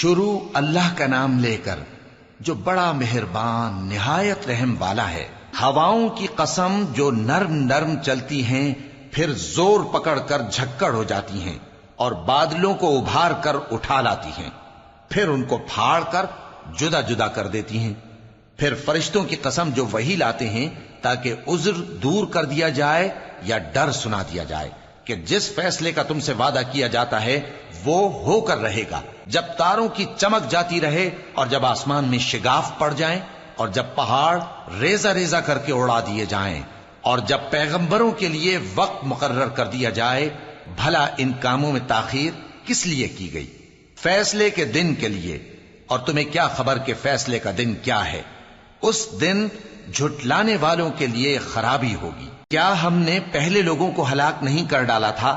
شروع اللہ کا نام لے کر جو بڑا مہربان نہایت رحم والا ہے۔ ہواؤں کی قسم جو نرم نرم چلتی ہیں پھر زور پکڑ کر جھکڑ ہو جاتی ہیں اور بادلوں کو ابھار کر اٹھا لاتی ہیں، پھر ان کو پھاڑ کر جدا جدا کر دیتی ہیں۔ پھر فرشتوں کی قسم جو وحی لاتے ہیں تاکہ عذر دور کر دیا جائے یا ڈر سنا دیا جائے کہ جس فیصلے کا تم سے وعدہ کیا جاتا ہے وہ ہو کر رہے گا، جب تاروں کی چمک جاتی رہے اور جب آسمان میں شگاف پڑ جائیں اور جب پہاڑ ریزہ ریزہ کر کے اڑا دیے جائیں اور جب پیغمبروں کے لیے وقت مقرر کر دیا جائے۔ بھلا ان کاموں میں تاخیر کس لیے کی گئی؟ فیصلے کے دن کے لیے، اور تمہیں کیا خبر کہ فیصلے کا دن کیا ہے؟ اس دن جھٹلانے والوں کے لیے خرابی ہوگی۔ کیا ہم نے پہلے لوگوں کو ہلاک نہیں کر ڈالا تھا؟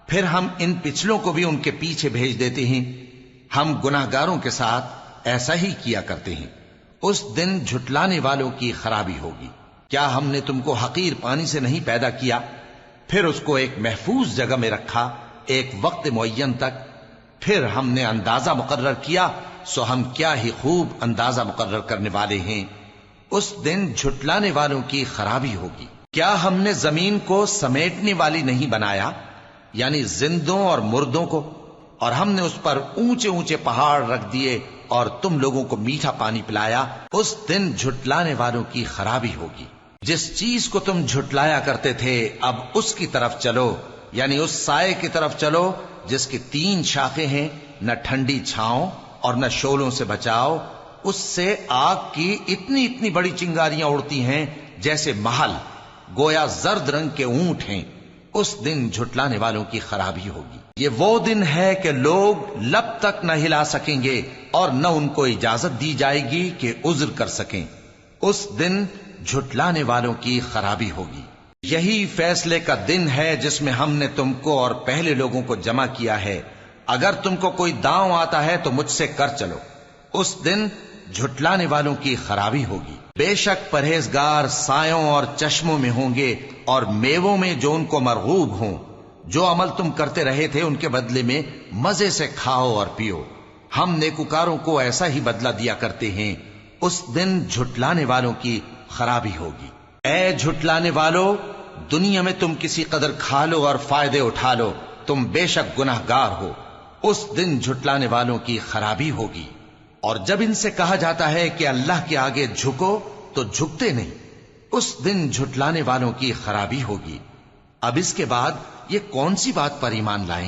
پھر ہم ان پچھلوں کو بھی ان کے پیچھے بھیج دیتے ہیں۔ ہم گناہگاروں کے ساتھ ایسا ہی کیا کرتے ہیں۔ اس دن جھٹلانے والوں کی خرابی ہوگی۔ کیا ہم نے تم کو حقیر پانی سے نہیں پیدا کیا، پھر اس کو ایک محفوظ جگہ میں رکھا ایک وقت معین تک، پھر ہم نے اندازہ مقرر کیا، سو ہم کیا ہی خوب اندازہ مقرر کرنے والے ہیں۔ اس دن جھٹلانے والوں کی خرابی ہوگی۔ کیا ہم نے زمین کو سمیٹنے والی نہیں بنایا، یعنی زندوں اور مردوں کو، اور ہم نے اس پر اونچے اونچے پہاڑ رکھ دیے اور تم لوگوں کو میٹھا پانی پلایا۔ اس دن جھٹلانے والوں کی خرابی ہوگی۔ جس چیز کو تم جھٹلایا کرتے تھے اب اس کی طرف چلو، یعنی اس سائے کی طرف چلو جس کی 3 شاخیں ہیں، نہ ٹھنڈی چھاؤں اور نہ شعلوں سے بچاؤ۔ اس سے آگ کی اتنی اتنی بڑی چنگاریاں اڑتی ہیں جیسے محل، گویا زرد رنگ کے اونٹ ہیں۔ اس دن جھٹلانے والوں کی خرابی ہوگی۔ یہ وہ دن ہے کہ لوگ لب تک نہ ہلا سکیں گے اور نہ ان کو اجازت دی جائے گی کہ عذر کر سکیں۔ اس دن جھٹلانے والوں کی خرابی ہوگی۔ یہی فیصلے کا دن ہے جس میں ہم نے تم کو اور پہلے لوگوں کو جمع کیا ہے۔ اگر تم کو کوئی داؤں آتا ہے تو مجھ سے کر چلو۔ اس دن جھٹلانے والوں کی خرابی ہوگی۔ بے شک پرہیزگار سایوں اور چشموں میں ہوں گے اور میووں میں جو ان کو مرغوب ہوں۔ جو عمل تم کرتے رہے تھے ان کے بدلے میں مزے سے کھاؤ اور پیو۔ ہم نیکوکاروں کو ایسا ہی بدلہ دیا کرتے ہیں۔ اس دن جھٹلانے والوں کی خرابی ہوگی۔ اے جھٹلانے والو، دنیا میں تم کسی قدر کھا لو اور فائدے اٹھا لو، تم بے شک گناہگار ہو۔ اس دن جھٹلانے والوں کی خرابی ہوگی۔ اور جب ان سے کہا جاتا ہے کہ اللہ کے آگے جھکو تو جھکتے نہیں۔ اس دن جھٹلانے والوں کی خرابی ہوگی۔ اب اس کے بعد یہ کون سی بات پر ایمان لائیں؟